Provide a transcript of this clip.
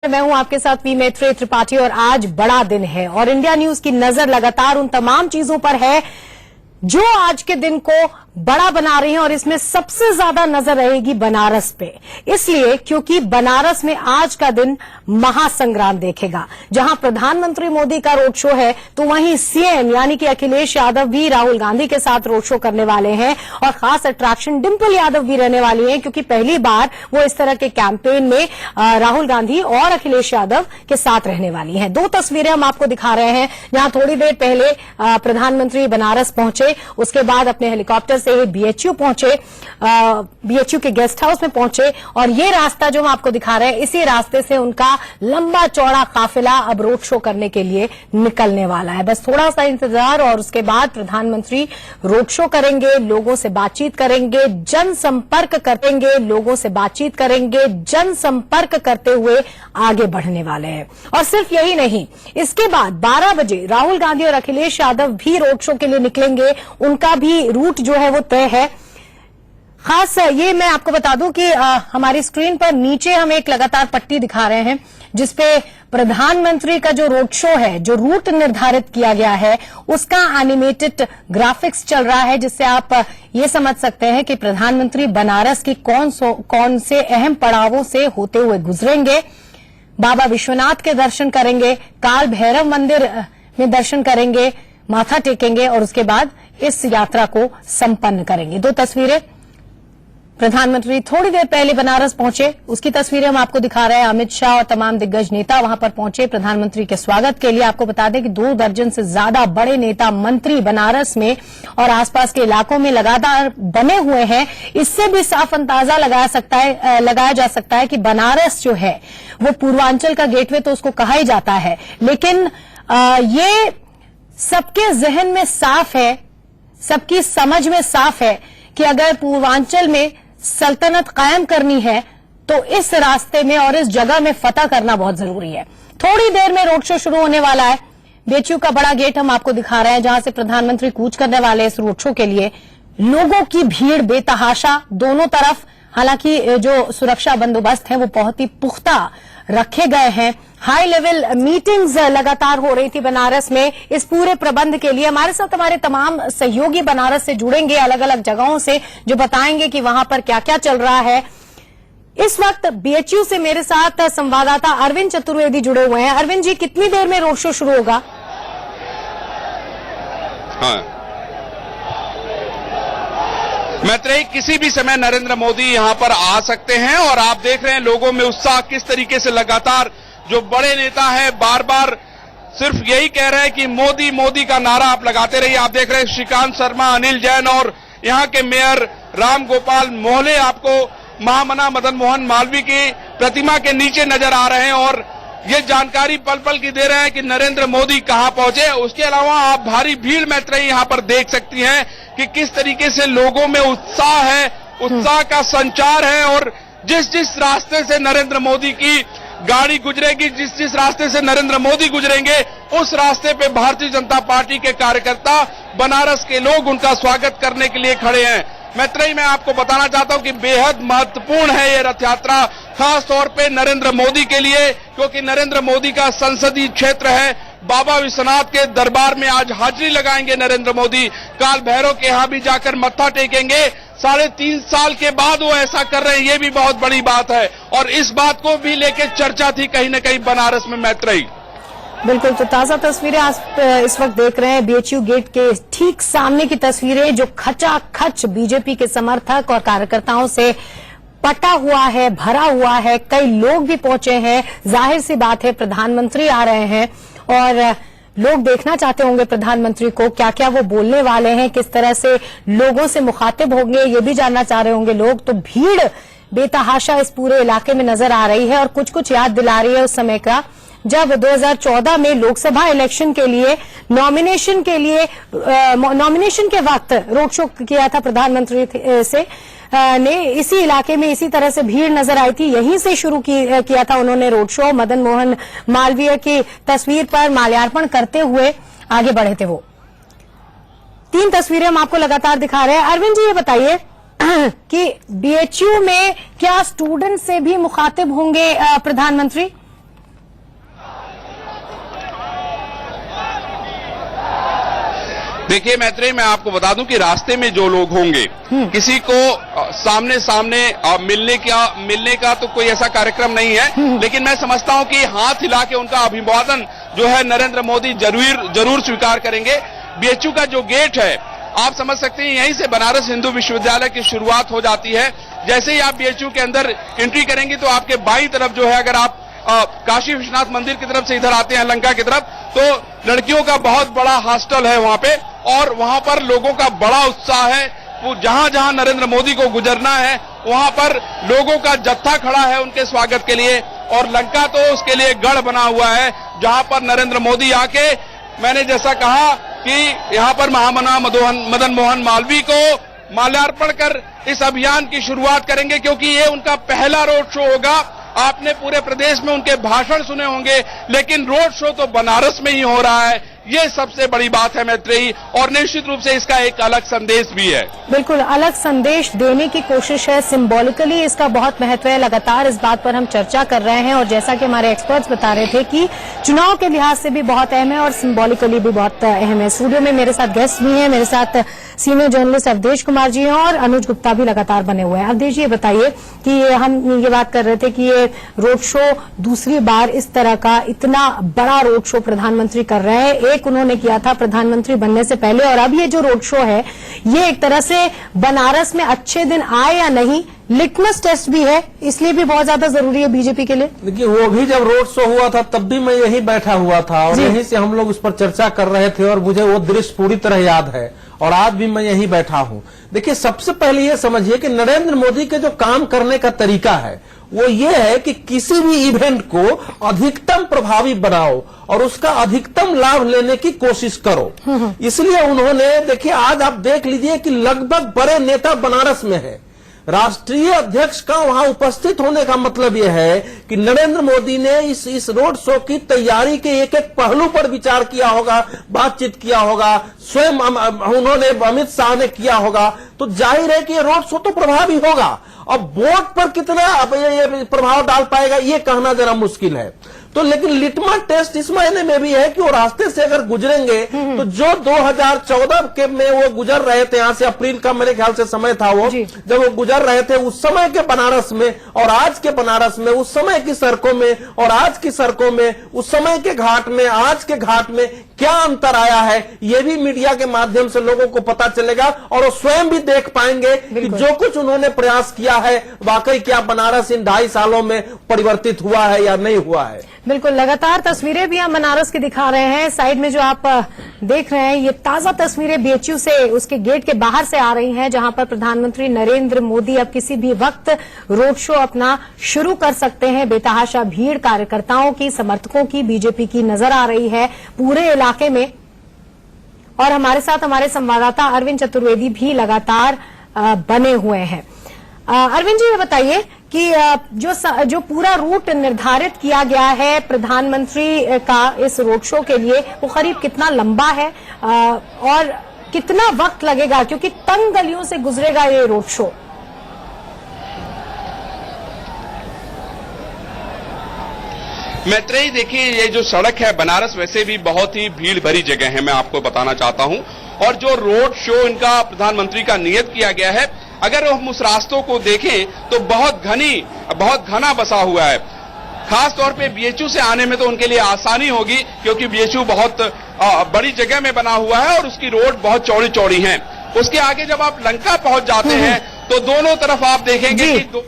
मैं हूं आपके साथ वी मैत्री त्रिपाठी और आज बड़ा दिन है और इंडिया न्यूज की नजर लगातार उन तमाम चीजों पर है जो आज के दिन को बड़ा बना रही है और इसमें सबसे ज्यादा नजर रहेगी बनारस पे, इसलिए क्योंकि बनारस में आज का दिन महासंग्राम देखेगा। जहां प्रधानमंत्री मोदी का रोड शो है तो वहीं सीएम यानी कि अखिलेश यादव भी राहुल गांधी के साथ रोड शो करने वाले हैं और खास अट्रैक्शन डिंपल यादव भी रहने वाली हैं क्योंकि पहली बार वो इस तरह के कैंपेन में राहुल गांधी और अखिलेश यादव के साथ रहने वाली हैं। दो तस्वीरें हम आपको दिखा रहे हैं जहां थोड़ी देर पहले प्रधानमंत्री बनारस पहुंचे, उसके बाद अपने हेलीकॉप्टर से बीएचयू पहुंचे, बीएचयू के गेस्ट हाउस में पहुंचे और ये रास्ता जो हम आपको दिखा रहे हैं इसी रास्ते से उनका लंबा चौड़ा काफिला अब रोड शो करने के लिए निकलने वाला है। बस थोड़ा सा इंतजार और उसके बाद प्रधानमंत्री रोड शो करेंगे, लोगों से बातचीत करेंगे, जनसंपर्क करेंगे, लोगों से बातचीत करेंगे, जनसंपर्क करते हुए आगे बढ़ने वाले हैं। और सिर्फ यही नहीं, इसके बाद 12 बजे राहुल गांधी और अखिलेश यादव भी रोड शो के लिए निकलेंगे। उनका भी रूट जो है वो तय है। खास ये मैं आपको बता दूं कि हमारी स्क्रीन पर नीचे हम एक लगातार पट्टी दिखा रहे हैं जिसपे प्रधानमंत्री का जो रोड शो है, जो रूट निर्धारित किया गया है, उसका एनिमेटेड ग्राफिक्स चल रहा है जिससे आप ये समझ सकते हैं कि प्रधानमंत्री बनारस की कौन से अहम पड़ावों से होते हुए गुजरेंगे। बाबा विश्वनाथ के दर्शन करेंगे, काल भैरव मंदिर में दर्शन करेंगे, माथा टेकेंगे और उसके बाद इस यात्रा को संपन्न करेंगे। दो तस्वीरें, प्रधानमंत्री थोड़ी देर पहले बनारस पहुंचे, उसकी तस्वीरें हम आपको दिखा रहे हैं। अमित शाह और तमाम दिग्गज नेता वहां पर पहुंचे प्रधानमंत्री के स्वागत के लिए। आपको बता दें कि 2 दर्जन से ज्यादा बड़े नेता मंत्री बनारस में और आसपास के इलाकों में लगातार बने हुए हैं। इससे भी साफ अंदाजा लगाया जा सकता है कि बनारस जो है वो पूर्वांचल का गेटवे तो उसको कहा ही जाता है, लेकिन ये सबके जहन में साफ है, सबकी समझ में साफ है कि अगर पूर्वांचल में सल्तनत कायम करनी है तो इस रास्ते में और इस जगह में फतह करना बहुत जरूरी है। थोड़ी देर में रोड शो शुरू होने वाला है। बीएचयू का बड़ा गेट हम आपको दिखा रहे हैं जहां से प्रधानमंत्री कूच करने वाले इस रोड शो के लिए। लोगों की भीड़ बेतहाशा दोनों तरफ, हालांकि जो सुरक्षा बंदोबस्त है वो बहुत ही पुख्ता रखे गए हैं। हाई लेवल मीटिंग्स लगातार हो रही थी बनारस में इस पूरे प्रबंध के लिए। हमारे साथ हमारे तमाम सहयोगी बनारस से जुड़ेंगे अलग अलग जगहों से, जो बताएंगे कि वहां पर क्या क्या चल रहा है। इस वक्त बीएचयू से मेरे साथ संवाददाता अरविंद चतुर्वेदी जुड़े हुए हैं। अरविंद जी, कितनी देर में रोड शो शुरू होगा? हाँ मैत्रेयी, किसी भी समय नरेंद्र मोदी यहां पर आ सकते हैं और आप देख रहे हैं लोगों में उत्साह किस तरीके से। लगातार जो बड़े नेता है बार बार सिर्फ यही कह रहे हैं कि मोदी मोदी का नारा आप लगाते रहिए। आप देख रहे हैं श्रीकांत शर्मा, अनिल जैन और यहां के मेयर राम गोपाल मोहले आपको महामना मदन मोहन मालवीय की प्रतिमा के नीचे नजर आ रहे हैं और ये जानकारी पल पल की दे रहे हैं कि नरेंद्र मोदी कहां पहुंचे। उसके अलावा आप भारी भीड़ मैत्रेयी यहां पर देख सकती हैं कि किस तरीके से लोगों में उत्साह है, उत्साह का संचार है और जिस जिस रास्ते से नरेंद्र मोदी की गाड़ी गुजरेगी, जिस जिस रास्ते से नरेंद्र मोदी गुजरेंगे, उस रास्ते पे भारतीय जनता पार्टी के कार्यकर्ता, बनारस के लोग उनका स्वागत करने के लिए खड़े हैं। मैत्रेयी, मैं आपको बताना चाहता हूं कि बेहद महत्वपूर्ण है ये रथ यात्रा, खास तौर पे नरेंद्र मोदी के लिए, क्योंकि नरेंद्र मोदी का संसदीय क्षेत्र है। बाबा विश्वनाथ के दरबार में आज हाजिरी लगाएंगे नरेंद्र मोदी, काल भैरव के यहां भी जाकर मत्था टेकेंगे। 3.5 साल के बाद वो ऐसा कर रहे हैं, ये भी बहुत बड़ी बात है और इस बात को भी लेके चर्चा थी कहीं न कहीं बनारस में। मैत्रेयी, बिल्कुल, तो ताजा तस्वीरें आप इस वक्त देख रहे हैं बीएचयू गेट के ठीक सामने की तस्वीरें, जो खचाखच बीजेपी के समर्थक और कार्यकर्ताओं से पटा हुआ है, भरा हुआ है। कई लोग भी पहुंचे हैं। जाहिर सी बात है प्रधानमंत्री आ रहे हैं और लोग देखना चाहते होंगे प्रधानमंत्री को, क्या क्या वो बोलने वाले हैं, किस तरह से लोगों से मुखातिब होंगे, ये भी जानना चाह रहे होंगे लोग। तो भीड़ बेतहाशा इस पूरे इलाके में नजर आ रही है और कुछ कुछ याद दिला रही है उस समय का जब 2014 में लोकसभा इलेक्शन के लिए नॉमिनेशन के वक्त रोड शो किया था प्रधानमंत्री से ने इसी इलाके में इसी तरह से भीड़ नजर आई थी। यहीं से शुरू किया था उन्होंने रोड शो। मदन मोहन मालवीय की तस्वीर पर माल्यार्पण करते हुए आगे बढ़े थे वो। 3 तस्वीरें हम आपको लगातार दिखा रहे हैं। अरविंद जी, ये बताइए कि बीएचयू में क्या स्टूडेंट से भी मुखातिब होंगे प्रधानमंत्री? देखिए मैत्रेयी, मैं आपको बता दूं कि रास्ते में जो लोग होंगे, किसी को सामने सामने मिलने का तो कोई ऐसा कार्यक्रम नहीं है, लेकिन मैं समझता हूं कि हाथ हिला के उनका अभिवादन जो है नरेंद्र मोदी जरूर स्वीकार करेंगे। बीएचयू का जो गेट है, आप समझ सकते हैं, यहीं से बनारस हिंदू विश्वविद्यालय की शुरुआत हो जाती है। जैसे ही आप बीएचयू के अंदर एंट्री करेंगे तो आपके बाईं तरफ जो है, अगर आप काशी विश्वनाथ मंदिर की तरफ से इधर आते हैं लंका की तरफ, तो लड़कियों का बहुत बड़ा हॉस्टल है वहां पे, और वहां पर लोगों का बड़ा उत्साह है। वो जहां जहां नरेंद्र मोदी को गुजरना है वहां पर लोगों का जत्था खड़ा है उनके स्वागत के लिए, और लंका तो उसके लिए गढ़ बना हुआ है जहां पर नरेंद्र मोदी आके, मैंने जैसा कहा कि यहां पर महामना मदन मोहन मालवीय को माल्यार्पण कर इस अभियान की शुरुआत करेंगे, क्योंकि ये उनका पहला रोड शो होगा। आपने पूरे प्रदेश में उनके भाषण सुने होंगे, लेकिन रोड शो तो बनारस में ही हो रहा है। ये सबसे बड़ी बात है मैत्रेयी, और निश्चित रूप से इसका एक अलग संदेश भी है। बिल्कुल अलग संदेश देने की कोशिश है, सिंबॉलिकली इसका बहुत महत्व है। लगातार इस बात पर हम चर्चा कर रहे हैं, और जैसा कि हमारे एक्सपर्ट्स बता रहे थे कि चुनाव के लिहाज से भी बहुत अहम है और सिंबॉलिकली भी बहुत अहम है। स्टूडियो में मेरे साथ गेस्ट भी हैं, मेरे साथ सीनियर जर्नलिस्ट अवधेश कुमार जी हैं और अनुज गुप्ता भी लगातार बने हुए हैं। अवधेश जी, ये बताइए कि हम ये बात कर रहे थे कि ये रोड शो दूसरी बार इस तरह का इतना बड़ा रोड शो प्रधानमंत्री कर रहे हैं। एक उन्होंने किया था प्रधानमंत्री बनने से पहले, और अब ये जो रोड शो है ये एक तरह से बनारस में अच्छे दिन आए या नहीं, लिटमस टेस्ट भी है, इसलिए भी बहुत ज्यादा जरूरी है बीजेपी के लिए। देखिए, वो भी जब रोड शो हुआ था तब भी मैं यहीं बैठा हुआ था और यहीं से हम लोग उस पर चर्चा कर रहे थे, और मुझे वो दृश्य पूरी तरह याद है, और आज भी मैं यहीं बैठा हूं। देखिए, सबसे पहले ये समझिए कि नरेंद्र मोदी के जो काम करने का तरीका है वो ये है कि किसी भी इवेंट को अधिकतम प्रभावी बनाओ और उसका अधिकतम लाभ लेने की कोशिश करो। इसलिए उन्होंने, देखिए आज आप देख लीजिए कि लगभग बड़े नेता बनारस में है। राष्ट्रीय अध्यक्ष का वहां उपस्थित होने का मतलब यह है कि नरेंद्र मोदी ने इस रोड शो की तैयारी के एक एक पहलू पर विचार किया होगा, बातचीत किया होगा, स्वयं उन्होंने अमित शाह ने किया होगा, तो जाहिर है कि ये रोड शो तो प्रभावी होगा। अब वोट पर कितना ये प्रभाव डाल पाएगा ये कहना जरा मुश्किल है। तो लेकिन लिटमस टेस्ट इस महीने में भी है कि वो रास्ते से अगर गुजरेंगे तो जो 2014 के में वो गुजर रहे थे, यहां से अप्रैल का मेरे ख्याल से समय था वो, जब वो गुजर रहे थे, उस समय के बनारस में और आज के बनारस में, उस समय की सड़कों में और आज की सड़कों में, उस समय के घाट में आज के घाट में क्या अंतर आया है, ये भी मीडिया के माध्यम से लोगों को पता चलेगा, और वो स्वयं भी देख पाएंगे कि जो कुछ उन्होंने प्रयास किया है वाकई क्या बनारस इन 2.5 सालों में परिवर्तित हुआ है या नहीं हुआ है। बिल्कुल, लगातार तस्वीरें भी हम बनारस की दिखा रहे हैं। साइड में जो आप देख रहे हैं ये ताजा तस्वीरें बीएचयू से, उसके गेट के बाहर से आ रही हैं, जहां पर प्रधानमंत्री नरेंद्र मोदी अब किसी भी वक्त रोड शो अपना शुरू कर सकते हैं। बेतहाशा भीड़ कार्यकर्ताओं की, समर्थकों की, बीजेपी की नजर आ रही है पूरे इलाके में। और हमारे साथ हमारे संवाददाता अरविंद चतुर्वेदी भी लगातार बने हुए हैं। अरविंद जी, ये बताइए कि जो पूरा रूट निर्धारित किया गया है प्रधानमंत्री का इस रोड शो के लिए, वो करीब कितना लंबा है और कितना वक्त लगेगा, क्योंकि तंग गलियों से गुजरेगा ये रोड शो। मैत्रेयी, देखिए ये जो सड़क है बनारस वैसे भी बहुत ही भीड़ भरी जगह है, मैं आपको बताना चाहता हूं, और जो रोड शो इनका प्रधानमंत्री का नियत किया गया है, अगर हम उस रास्तों को देखें तो बहुत घना बसा हुआ है। खास तौर पे बीएचयू से आने में तो उनके लिए आसानी होगी, क्योंकि बीएचयू बहुत बड़ी जगह में बना हुआ है और उसकी रोड बहुत चौड़ी चौड़ी है। उसके आगे जब आप लंका पहुंच जाते हैं तो दोनों तरफ आप देखेंगे कि